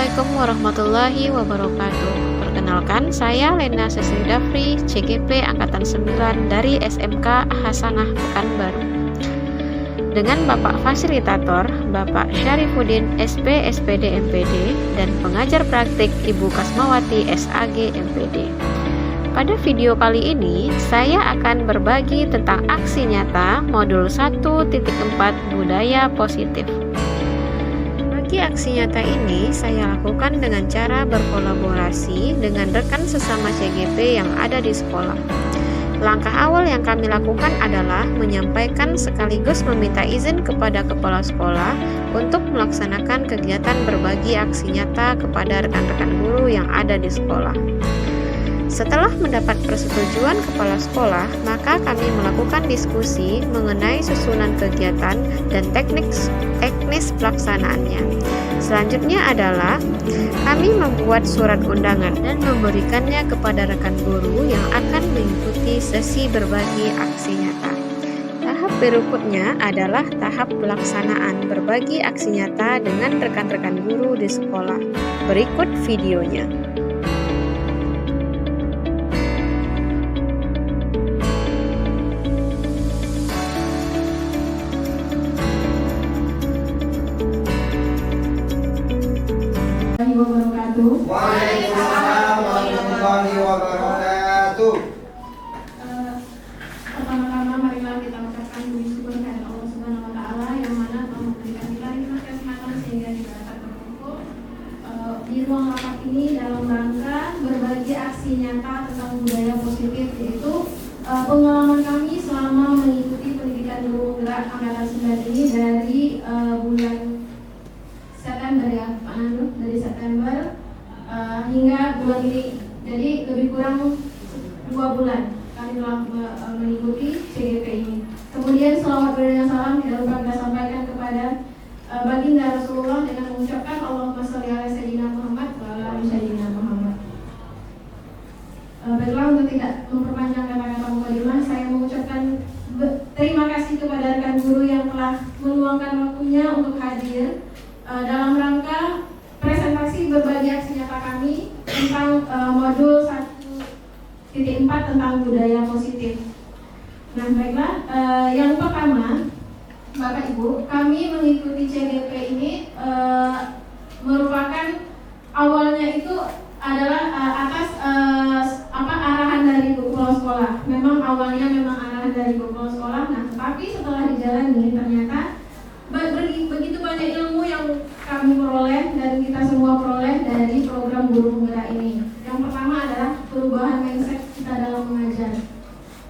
Assalamualaikum warahmatullahi wabarakatuh. Perkenalkan, saya Lena Sesri Dafri, CGP Angkatan 9 dari SMK Hasanah Pekanbaru. Dengan Bapak Fasilitator, Bapak Syarifuddin SP SPD MPD, dan pengajar praktik Ibu Kasmawati SAG MPD. Pada video kali ini, saya akan berbagi tentang aksi nyata modul 1.4 Budaya Positif. Bagi aksi nyata ini, saya lakukan dengan cara berkolaborasi dengan rekan sesama CGP yang ada di sekolah. Langkah awal yang kami lakukan adalah menyampaikan sekaligus meminta izin kepada kepala sekolah untuk melaksanakan kegiatan berbagi aksi nyata kepada rekan-rekan guru yang ada di sekolah. Setelah mendapat persetujuan kepala sekolah, maka kami melakukan diskusi mengenai susunan kegiatan dan teknis pelaksanaannya. Selanjutnya adalah kami membuat surat undangan dan memberikannya kepada rekan guru yang akan mengikuti sesi berbagi aksi nyata. Tahap berikutnya adalah tahap pelaksanaan berbagi aksi nyata dengan rekan-rekan guru di sekolah. Berikut videonya. Waalaikumsalam warahmatullahi wabarakatuh. Pertama-tama marilah kita ucapkan puji syukur kepada Allah Subhanahu wa taala yang mana telah memberikan kita nikmat kesehatan sehingga kita dapat berkumpul di ruang rapat ini dalam rangka berbagi aksi nyata tentang budaya positif, yaitu pengalaman kami selama mengikuti pendidikan guru gerak angkatan 9 ini dari bulan September ya Pak Nandu, dari September hingga bulan ini, jadi lebih kurang 2 bulan kami telah mengikuti CGP ini. Kemudian selawat dan salam tidak lupa kita sampaikan kepada baginda Rasulullah dengan mengucapkan Allahumma sholli ala sayyidina Muhammad wa ala ali sayyidina Muhammad. Baiklah, untuk tidak memperpanjang kata-kata mukadimah, saya mengucapkan terima kasih kepada rekan guru yang telah meluangkan waktunya untuk hadir dalam rangka presentasi berbagi aksi nyata kami tentang modul 1.4 tentang budaya positif. Nah, baiklah, yang pertama, Bapak Ibu, kami mengikuti CGP ini merupakan awalnya itu adalah atas arahan dari kepala sekolah. Memang awalnya arahan dari kepala sekolah. Nah, tetapi setelah dijalani ternyata begitu banyak ilmu yang kami peroleh dan kita semua peroleh dari program guru penggerak ini. Yang pertama adalah perubahan mindset kita dalam mengajar.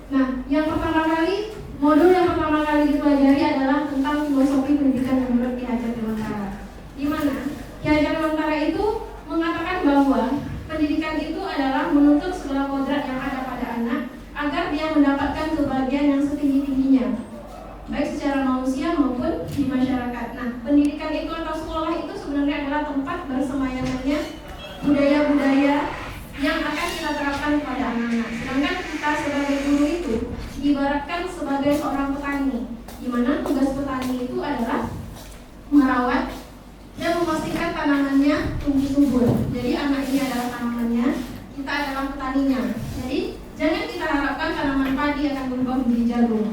Nah, yang pertama kali, modul yang pertama kali dipelajari adalah tentang filosofi pendidikan menurut Ki Hajar Dewantara. Di mana Ki Hajar Dewantara itu mengatakan bahwa pendidikan itu adalah menuntut segala kodrat yang ada pada anak agar dia mendapatkan kebahagiaan yang setinggi-tingginya, baik secara manusia maupun di masyarakat. Nah, pendidikan itu atau sekolah itu sebenarnya adalah tempat bersemayamannya budaya-budaya yang akan kita terapkan kepada anak-anak. Sedangkan kita sebagai guru itu diibaratkan sebagai seorang petani, di mana tugas petani itu adalah merawat dan memastikan tanamannya tumbuh subur. Jadi anak ini adalah tanamannya, kita adalah petaninya. Jadi jangan kita harapkan tanaman padi akan berubah menjadi jagung.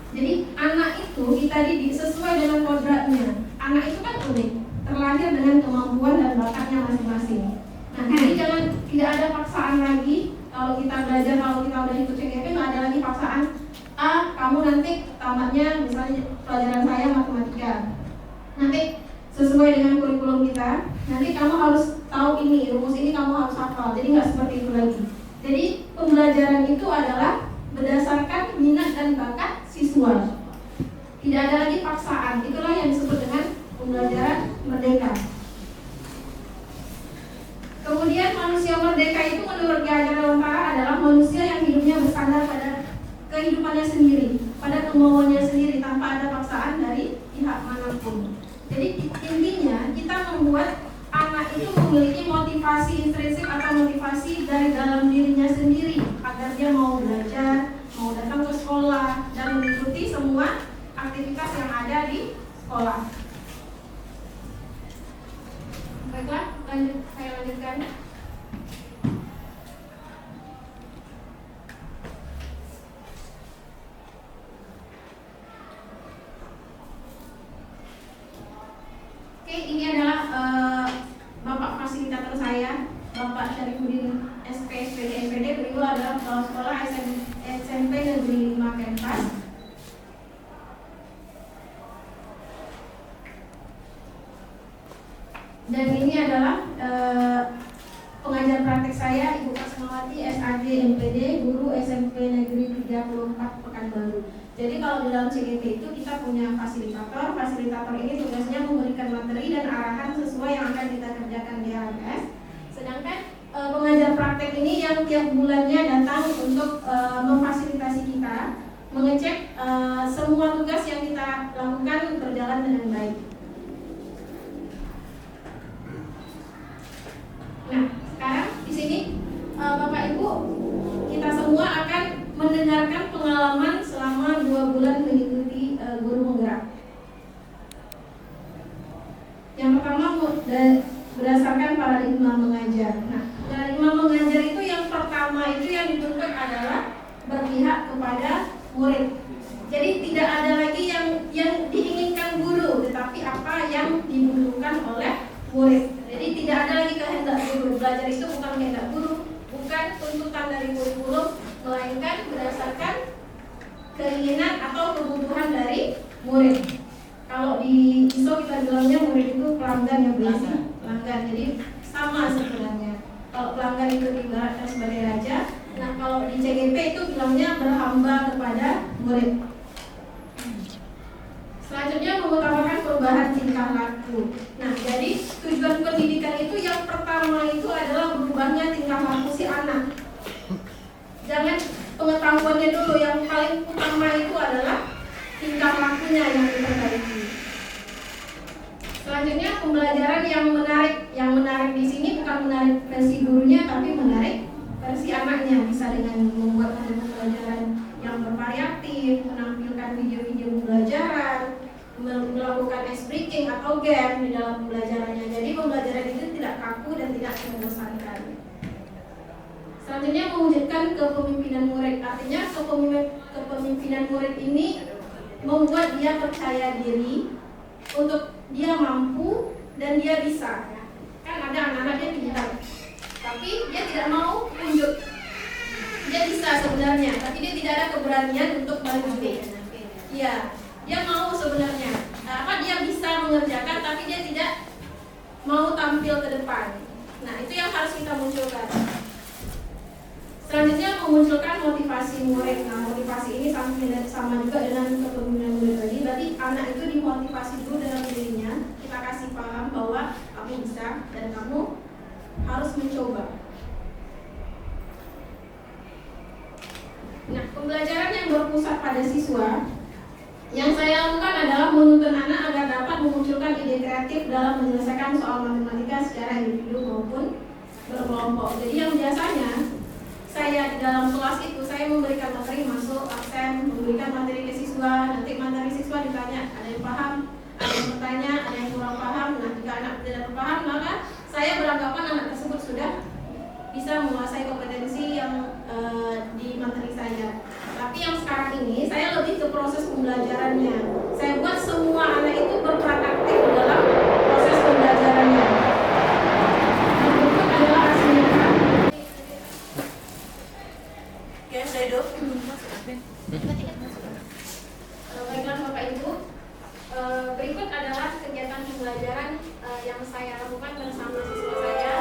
Jadi anak itu kita didik sesuai dengan kodratnya. Anak itu kan unik, terlahir dengan kemampuan dan bakatnya masing-masing. Nah, jadi jangan, tidak ada paksaan lagi. Kalau kita belajar, kalau kita udah ikut CGP, nggak ada lagi paksaan. Kamu nanti tamatnya misalnya pelajaran saya matematika. Nanti sesuai dengan kurikulum kita. Nanti kamu harus tahu ini, rumus ini kamu harus hafal. Jadi nggak seperti itu lagi. Jadi pembelajaran itu adalah berdasarkan minat dan bakat siswa. Tidak ada lagi paksaan. Itulah yang disebut dengan pembelajaran merdeka. Kemudian manusia merdeka itu menurut Ki Hajar Dewantara adalah manusia yang hidupnya bersandar pada kehidupannya sendiri, pada kemauannya sendiri tanpa ada paksaan dari pihak manapun. Jadi intinya kita membuat anak itu memiliki motivasi intrinsik atau motivasi dari dalam dirinya sendiri agar dia mau belajar, mau datang ke sekolah dan mengikuti semua aktivitas yang ada di sekolah. Baiklah, lanjut. saya lanjutkan. Oke, ini adalah Bapak fasilitator saya, Bapak Syarifuddin SP SPD MPD. Beliau adalah kepala sekolah SMP Negeri 5 Kenpas. Dan ini adalah pengajar praktek saya, Ibu Kasmawati SAD MPD, guru SMP Negeri 34 Pekanbaru. Jadi kalau di dalam CGP itu kita punya fasilitator. Fasilitator ini tugasnya memberikan materi dan arahan sesuai yang akan kita kerjakan di LMS. Sedangkan pengajar praktek ini yang tiap bulannya datang untuk memfasilitasi kita, mengecek semua tugas yang kita lakukan berjalan dengan baik. Nah, sekarang di sini Bapak Ibu, kita semua akan mendengarkan pengalaman selama 2 bulan mengikuti guru menggerak. Yang pertama berdasarkan paradigma mengajar. Nah, paradigma mengajar itu yang pertama itu yang dituntut adalah berpihak kepada murid. Jadi tidak ada lagi yang diinginkan guru, tetapi apa yang dibutuhkan oleh murid. Jadi tidak ada lagi kehendak guru. Belajar itu bukan kehendak guru, bukan tuntutan dari kurikulum, melainkan berdasarkan keinginan atau kebutuhan dari murid. Kalau di ISO kita bilangnya murid itu pelanggan yang beli, pelanggan. Jadi sama sebenarnya. Kalau pelanggan itu diibaratkan sebagai raja, nah kalau di CGP itu bilangnya berhamba kepada murid. Selanjutnya mengutamakan perubahan tingkah laku. Nah, jadi tujuan pendidikan itu yang pertama itu adalah berubahnya tingkah laku si anak. Jangan pengetahuannya dulu, yang paling utama itu adalah tingkah lakunya yang diperbaiki. Selanjutnya pembelajaran yang menarik. Yang menarik di sini bukan menarik versi gurunya, tapi menarik versi anaknya. Bisa dengan membuat pembelajaran yang bervariatif, menampilkan video-video pembelajaran, melakukan ice breaking atau game di dalam pembelajarannya. Jadi pembelajaran itu tidak kaku dan tidak membosankan. Selanjutnya mewujudkan kepemimpinan murid. Artinya kepemimpinan murid ini membuat dia percaya diri untuk dia mampu dan dia bisa. Kan ada anak-anak dia pintar, tapi dia tidak mau tunjuk. Dia bisa sebenarnya, tapi dia tidak ada keberanian untuk maju. Iya, dia mau sebenarnya. Dia bisa mengerjakan, tapi dia tidak mau tampil ke depan. Nah, itu yang harus kita munculkan. Selanjutnya memunculkan motivasi murid. Nah, motivasi ini sama juga dengan kepemimpinan murid tadi. Berarti anak itu dimotivasi dulu dalam dirinya. Kita kasih paham bahwa kamu bisa dan kamu harus mencoba. Nah, pembelajaran yang berpusat pada siswa, yang saya lakukan adalah menuntun anak agar dapat memunculkan ide kreatif dalam menyelesaikan soal matematika secara individu maupun berkelompok. Jadi yang biasanya saya di dalam kelas itu saya memberikan materi masuk absen, memberikan materi ke siswa, nanti materi siswa ditanya, ada yang paham, ada yang bertanya, ada yang kurang paham. Nah, jika anak tidak paham, maka saya beranggapan anak tersebut sudah bisa menguasai kompetensi yang di materi saya. Tapi yang sekarang ini saya lebih ke proses pembelajarannya. Saya buat semua anak itu berperan aktif dalam proses pembelajarannya. Berikut adalah hasilnya. Oke, saya hidup. Baiklah Bapak Ibu, berikut adalah kegiatan pembelajaran yang saya lakukan bersama siswa saya.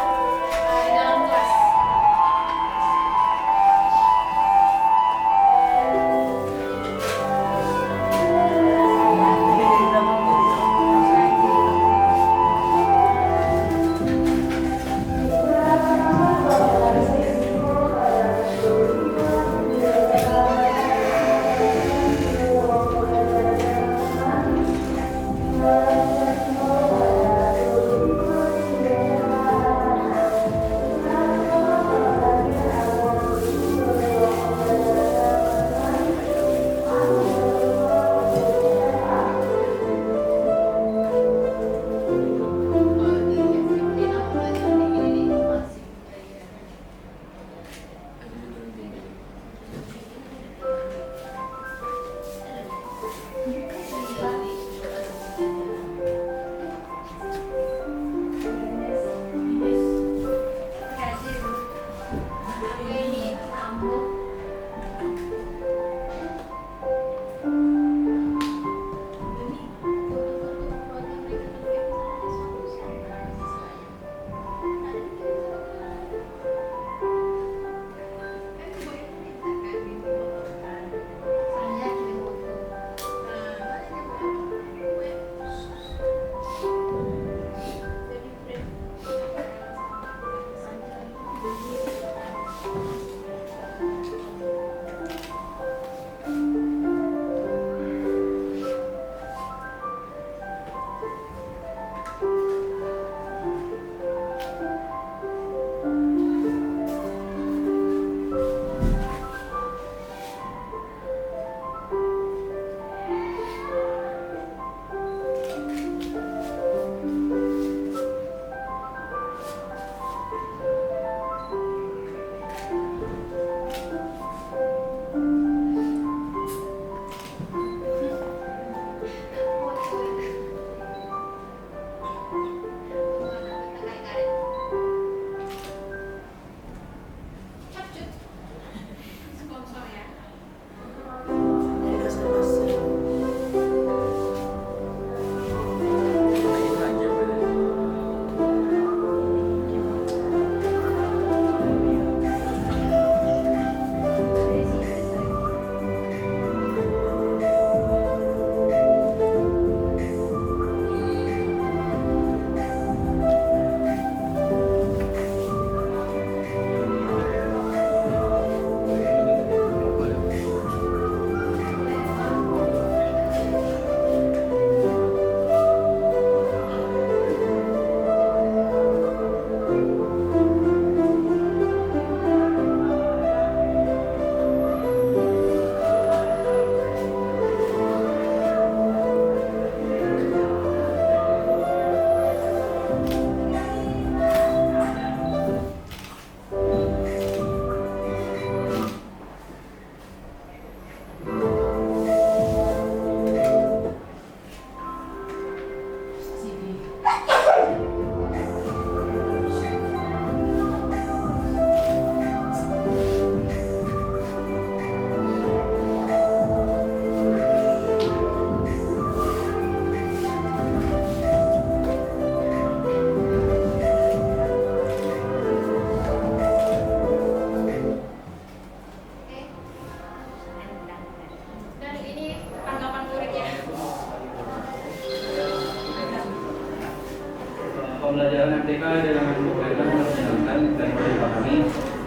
Pembelajaran MTK dengan berkaitan menyenangkan dan mudah dipahami.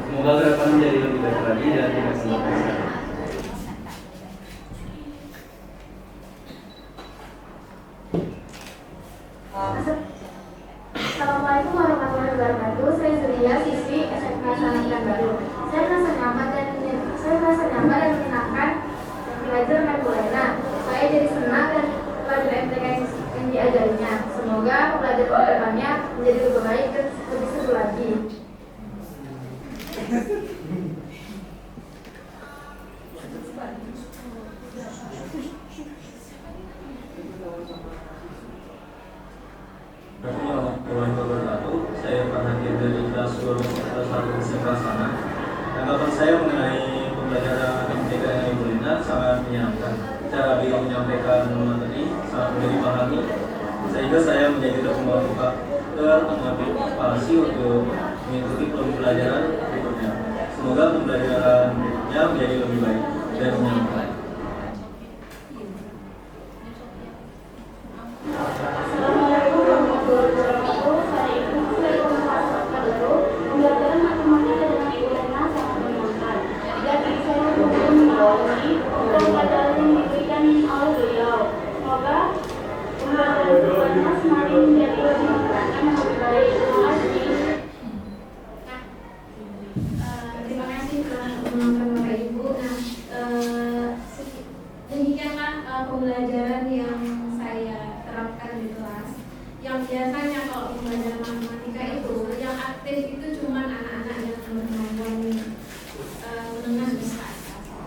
Semoga ke depan menjadi lebih baik lagi dan tidak sampai sekarang. Assalamualaikum warahmatullahi wabarakatuh. Saya Zulia, siswi SMK Hasanah Pekanbaru. Saya merasa nyaman dan menyenangkan belajar Ibu Lena. Saya jadi senang dan belajar MTK yang diajarinya. Semoga pembelajaran kedepannya menjadi lebih baik dan lebih seru lagi. Warahmatullahi wabarakatuh. Saya Farhan dari kelas 1 SMK Hasanah. Tanggapan saya mengenai pembelajaran MTK Ibu Lena sangat menyenangkan. Cara beliau menyampaikan materi sangat mudah dipahami, sehingga saya menjadi termotivasi untuk mengikuti pembelajaran berikutnya. Semoga pembelajaran berikutnya menjadi lebih baik dan menyenangkan. Assalamualaikum warahmatullahi wabarakatuh. Hari ini saya kelas 4 pembelajaran matematika dengan Ibu Lena sangat menyenangkan. Jadi saya bersyukur mengawali pembelajaran yang diberikan oleh beliau. Semoga pembelajaran kedepannya semakin menjadi lebih menyenangkan dan lebih baik. Terima kasih. Terima kasih telah menonton Bapak Ibu. Demikianlah pembelajaran yang saya terapkan di kelas. Yang biasanya kalau pembelajaran matematika itu yang aktif itu cuma anak-anak yang berkemampuan menengah besar.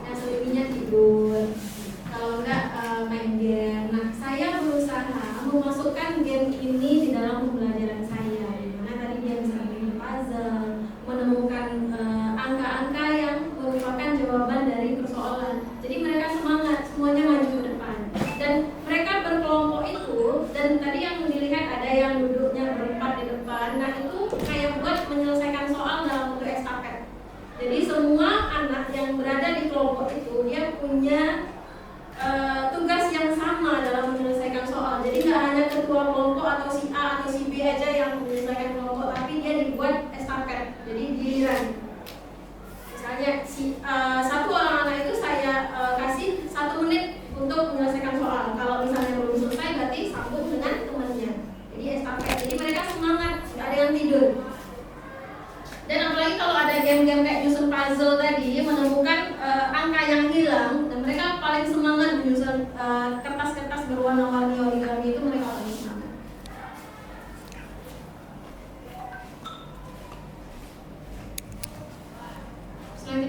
Yang selebihnya tidur. Kalau enggak main game. Nah, saya berusaha memasukkan game ini di dalam pembelajaran saya. Dimana tadi dia bisa bikin puzzle, menemukan angka-angka yang merupakan jawaban dari persoalan. Jadi mereka semangat, semuanya maju ke depan. Dan mereka berkelompok itu, dan tadi yang dilihat ada yang duduknya berempat di depan. Nah itu kayak buat menyelesaikan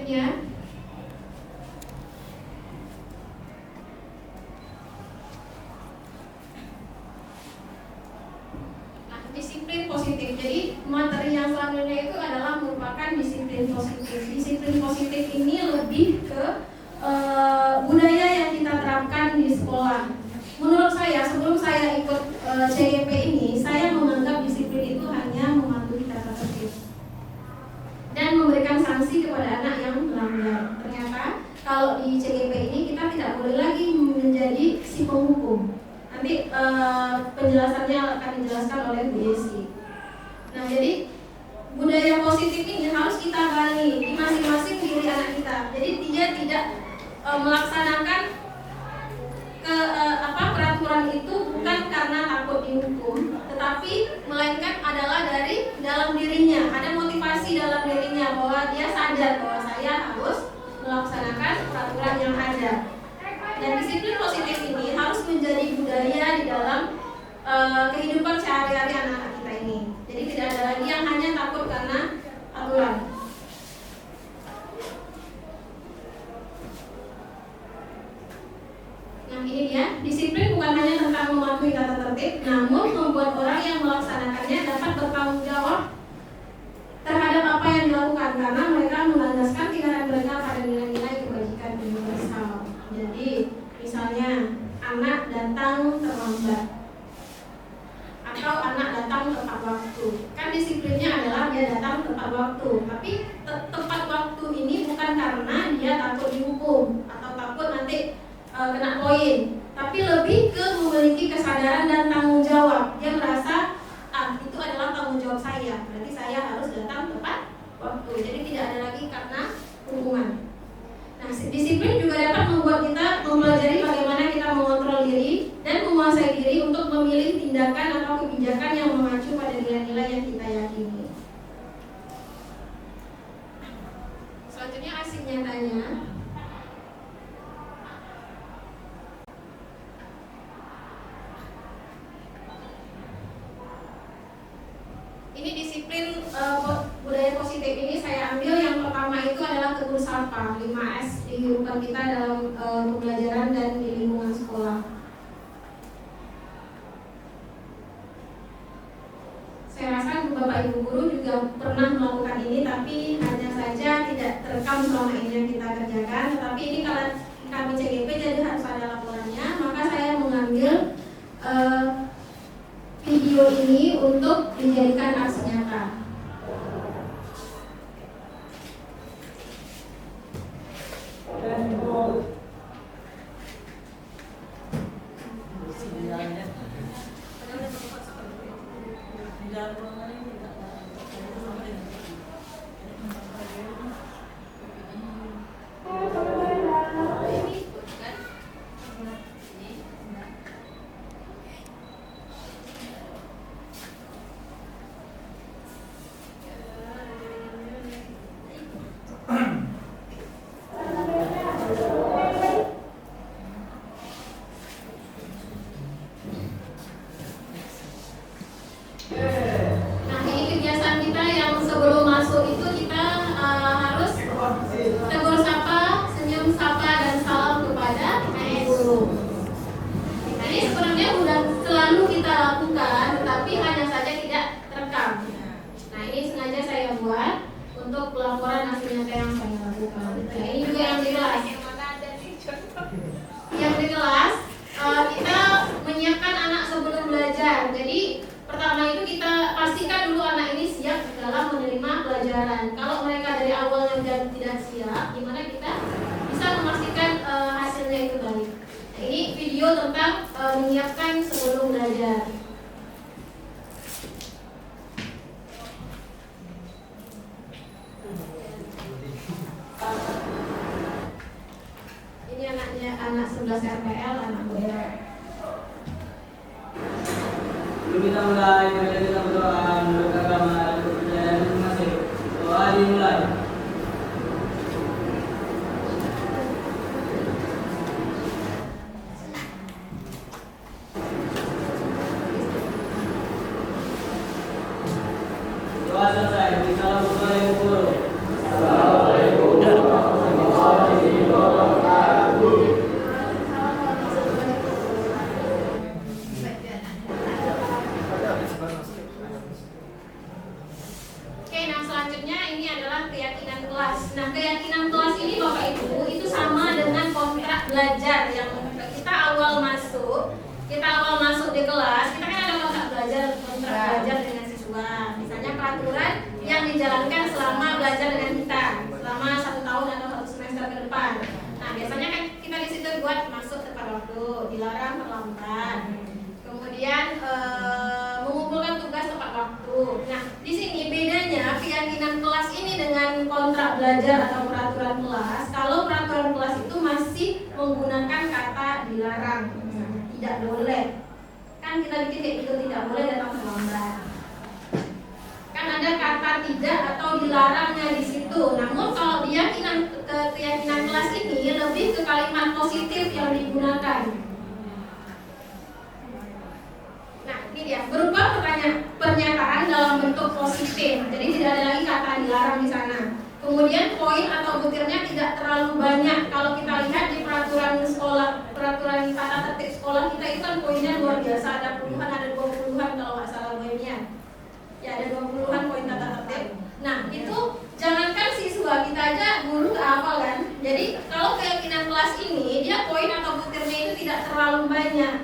selanjutnya. Nah, disiplin positif. Jadi materi yang selanjutnya itu adalah merupakan disiplin positif. Disiplin positif ini lebih ke budaya yang kita terapkan di sekolah. Menurut saya, sebelum saya ikut CGP ini, saya menganggap disiplin itu hanya mematuhi tata tertib dan memberikan sanksi kepada anak yang melanggar. Ternyata kalau di CGP ini kita tidak boleh lagi menjadi si penghukum. Nanti penjelasannya akan dijelaskan oleh Bu Yesi. Nah, jadi budaya positif ini harus kita gali di masing-masing diri anak kita. Jadi dia tidak melaksanakan peraturan itu bukan karena takut dihukum, tetapi melainkan adalah dari dalam dirinya, ada motivasi dalam dirinya bahwa dia sadar bahwa saya harus melaksanakan peraturan yang ada. Dan disiplin positif ini harus menjadi budaya di dalam kehidupan sehari-hari anak-anak kita ini. Jadi tidak ada lagi yang hanya takut karena aturan. Nah, ini dia, disiplin bukan hanya tentang mematuhi tata tertib, namun membuat orang yang melaksanakannya dapat bertanggung jawab terhadap apa yang dilakukan karena mereka melandaskan tindakan mereka pada nilai-nilai kebajikan universal. Jadi, misalnya anak datang terlambat atau anak datang tepat waktu. Kan disiplinnya adalah dia datang tepat waktu. Tapi tepat waktu ini bukan karena dia takut dihukum atau takut nanti kena poin, tapi lebih ke memiliki kesadaran dan tanggung jawab. Dia merasa itu adalah tanggung jawab saya, berarti saya harus datang tepat waktu. Jadi tidak ada lagi karena hukuman. Nah, disiplin juga dapat membuat kita mempelajari bagaimana kita mengontrol diri dan menguasai diri untuk memilih tindakan atau kebijakan yang mengacu pada nilai-nilai yang kita yakini. Selanjutnya aksi nyatanya. Ini disiplin budaya positif ini saya ambil yang pertama itu adalah tegur sapa, 5S di kehidupan kita dalam pembelajaran dan di lingkungan sekolah. Saya rasa Bapak Ibu guru juga pernah melakukan ini, tapi hanya saja tidak terekam selama ini yang kita kerjakan. Tetapi ini kalau kami CGP jadi harus ada laporannya, maka saya mengambil video ini untuk dijadikan aksi nyata. Anak 11 RPL, anak gue. Sebelum kita mulai, mari kita berdoa menurut agama dan kepercayaan masing-masing. Doa dimulai. Doa selesai. Assalamualaikum warahmatullahi wabarakatuh. ini adalah keyakinan kelas. Nah, keyakinan kelas ini Bapak Ibu itu sama dengan kontrak belajar yang kita awal masuk di kelas, kita kan ada kontrak belajar dengan siswa. Misalnya peraturan yang dijalankan selama belajar dengan kita selama 1 tahun atau 1 semester ke depan. Nah, biasanya kan kita di situ buat masuk tepat waktu, dilarang terlambat. Kemudian mengumpulkan tugas tepat waktu. Nah, di sini bedanya keyakinan kelas ini dengan kontrak belajar atau peraturan kelas. Kalau peraturan kelas itu masih menggunakan kata dilarang, tidak boleh. Kan kita bikin kayak gitu, tidak boleh datang terlambat. Kan ada kata tidak atau dilarangnya di situ. Namun kalau keyakinan kelas ini lebih ke kalimat positif yang digunakan. Nah, ini dia, berupa pernyataan dalam bentuk positif. Jadi tidak ada lagi kata dilarang di sana. Kemudian poin atau butirnya tidak terlalu banyak. Kalau kita lihat di peraturan sekolah, peraturan tata tertib sekolah kita itu kan poinnya luar biasa, ada puluhan, ada 20-an kalau nggak salah poinnya. Ya, ada 20-an poin tata tertib. Nah, itu jangankan siswa, kita aja guru nggak hafal kan. Jadi kalau keyakinan kelas ini, dia poin atau butirnya itu tidak terlalu banyak.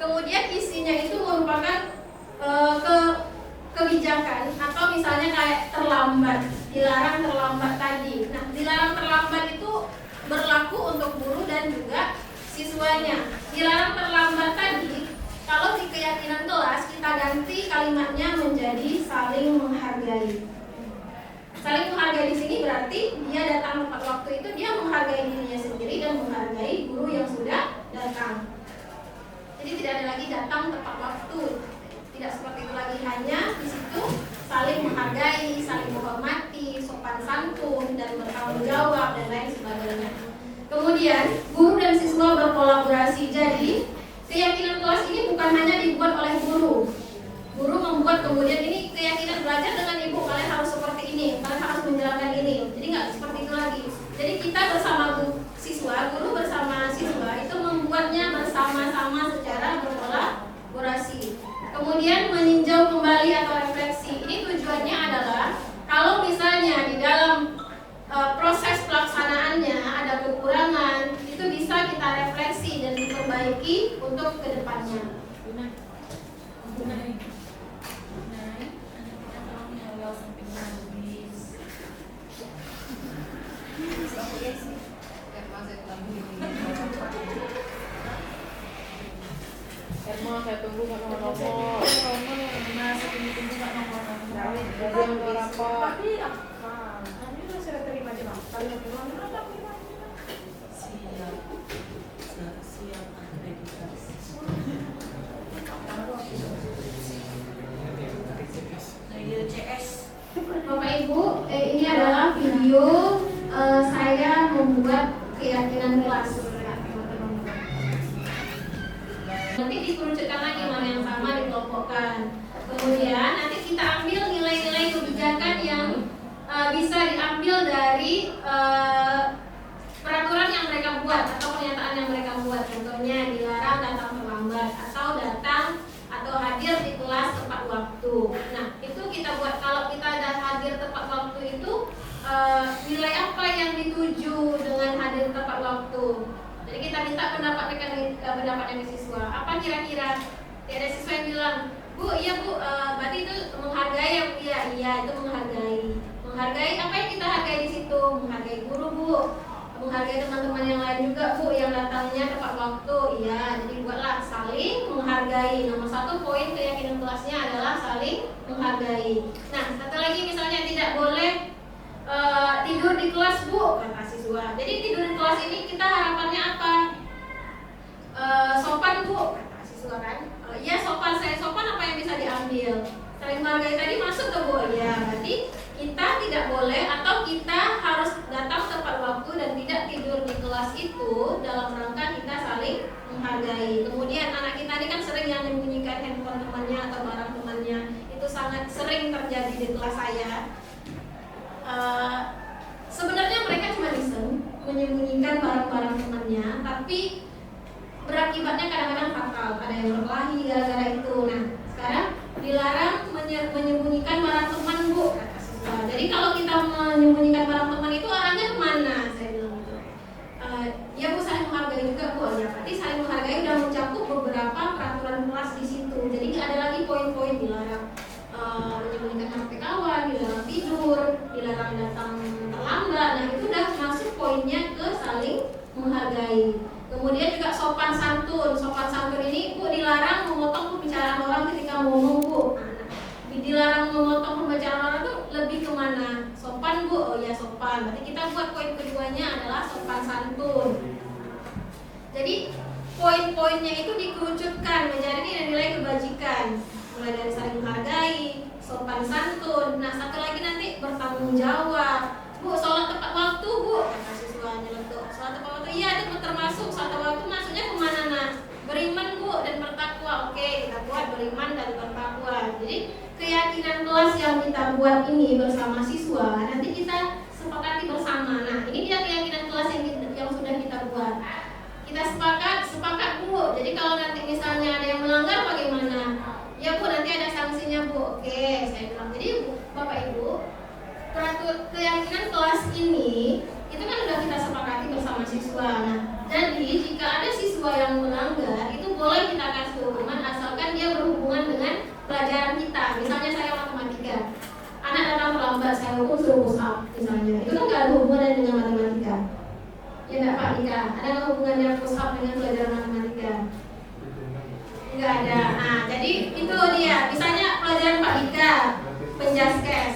Kemudian isinya itu merupakan kebijakan atau misalnya kayak terlambat, dilarang terlambat tadi. Nah, dilarang terlambat itu berlaku untuk guru dan juga siswanya. Dilarang terlambat tadi, kalau di keyakinan kelas kita ganti kalimatnya menjadi saling menghargai. Saling menghargai di sini berarti dia datang tepat waktu itu, dia menghargai dirinya sendiri dan menghargai guru yang sudah datang. Jadi tidak ada lagi datang tepat waktu, tidak seperti itu lagi, hanya di situ saling menghargai, saling menghormati, sopan santun dan bertanggung jawab dan lain sebagainya. Kemudian guru dan siswa berkolaborasi. Jadi keyakinan kelas ini bukan hanya dibuat oleh guru. Guru membuat kemudian ini keyakinan belajar dengan ibu, kalian harus seperti ini, kalian harus menjalankan ini. Jadi nggak seperti itu lagi. Jadi kita bersama siswa, guru bersama siswa itu membuatnya bersama-sama secara berkolaborasi. Kemudian meninjau kembali atau refleksi. Ini tujuannya adalah kalau misalnya di dalam proses pelaksanaannya ada kekurangan, itu bisa kita refleksi dan diperbaiki untuk kedepannya. Herma, saya tunggu nggak nomor. Saya tunggu nggak nomor. Tapi apa? Nanti udah saya terima aja bang. Kali mau pulang ada siap akreditasi. CS. Bapak Ibu, ini adalah video saya membuat keyakinan kelas. Nanti dikerucutkan lagi mana yang sama, dikelompokkan. Kemudian nanti kita ambil nilai-nilai kebijakan yang bisa diambil dari peraturan yang mereka buat atau pernyataan yang mereka buat. Contohnya dilarang datang terlambat atau datang atau hadir di kelas tepat waktu. Nah, itu kita buat. Kalau kita ada hadir tepat waktu itu nilai apa yang dituju dengan hadir tepat waktu? Jadi kita minta pendapatnya ke siswa. Apa kira-kira? Ada siswa yang bilang, Bu, iya Bu, berarti itu menghargai ya Bu? Iya, itu menghargai. Menghargai apa yang kita hargai di situ? Menghargai guru Bu, menghargai teman-teman yang lain juga Bu, yang datangnya tepat waktu. Iya, jadi buatlah saling menghargai. Nomor 1 poin keyakinan kelasnya adalah saling menghargai. Nah, satu lagi misalnya tidak boleh tidur di kelas Bu, kata siswa. Jadi tidur di kelas ini kita harapannya apa? Sopan Bu, kata siswa kan. Iya sopan, saya sopan, apa yang bisa diambil? Saling menghargai tadi masuk ke Bu. Ya, berarti kita tidak boleh atau kita harus datang tepat waktu dan tidak tidur di kelas itu dalam rangka kita saling menghargai. Kemudian anak kita ini kan sering yang menyembunyikan handphone temannya atau barang temannya. Itu sangat sering terjadi di kelas saya. Sebenarnya mereka cuma iseng menyembunyikan barang-barang temannya, tapi berakibatnya kadang-kadang fatal. Ada yang berkelahi gara-gara itu. Nah, sekarang dilarang menyembunyikan barang teman Bu, kata tidur, dilarang datang terlambat. Nah itu udah masuk poinnya ke saling menghargai. Kemudian juga sopan santun. Sopan santun ini Bu dilarang memotong pembicaraan orang ketika ngomong Bu. Dilarang memotong pembicaraan orang tuh lebih kemana? Sopan Bu, oh ya sopan. Berarti kita buat poin keduanya adalah sopan santun. Jadi poin-poinnya itu dikerucutkan menjadi nilai kebajikan, mulai dari saling menghargai, sopan santun. Nah satu lagi nanti bertanggung jawab. Bu, sholat tepat waktu Bu, kata siswa nyeletuk. Sholat tepat waktu, iya itu termasuk sholat tepat waktu. Maksudnya kemana nah? Beriman Bu dan bertakwa. Oke, kita buat beriman dan bertakwa. Jadi keyakinan kelas yang kita buat ini bersama siswa nanti kita sepakati bersama. Nah ini dia keyakinan kelas yang sudah kita buat. Kita sepakat Bu. Jadi kalau nanti misalnya ada yang melanggar bagaimana? Ya Bu, nanti ada sanksinya Bu. Oke, saya bilang. Jadi Bu, Bapak Ibu, peraturan keyakinan kelas ini itu kan sudah kita sepakati bersama siswa. Nah, jadi jika ada siswa yang melanggar, itu boleh kita kasih hukuman asalkan dia berhubungan dengan pelajaran kita. Misalnya saya matematika, anak datang terlambat, saya hukum suruh push up misalnya. Itu kan nggak ada hubungan dengan matematika. Ya enggak Pak Dika, ada nggak hubungannya push up dengan pelajaran matematika? Enggak ada. Nah, jadi itu dia. Misalnya pelajaran Pak Dika, penjaskes,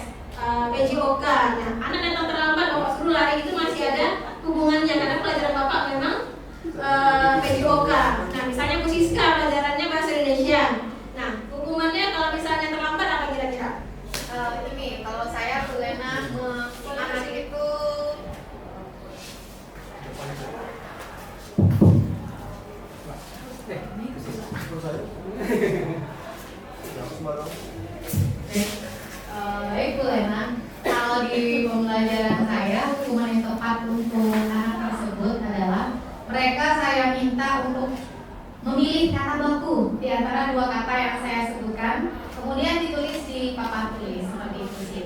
PJOK. Nah, anak datang terlambat, bapak suruh lari, itu masih ada hubungannya karena pelajaran bapak memang PJOK. Nah, misalnya Bu Siska pelajarannya bahasa Indonesia. Nah, hukumannya kalau misalnya terlambat apa kira-kira? Ini kalau saya Bu Lena anak itu baik Bu Lena, kalau di pembelajaran saya hukuman yang tepat untuk anak tersebut adalah mereka saya minta untuk memilih kata baku di antara dua kata yang saya sebutkan, kemudian ditulis di papan tulis seperti itu sih.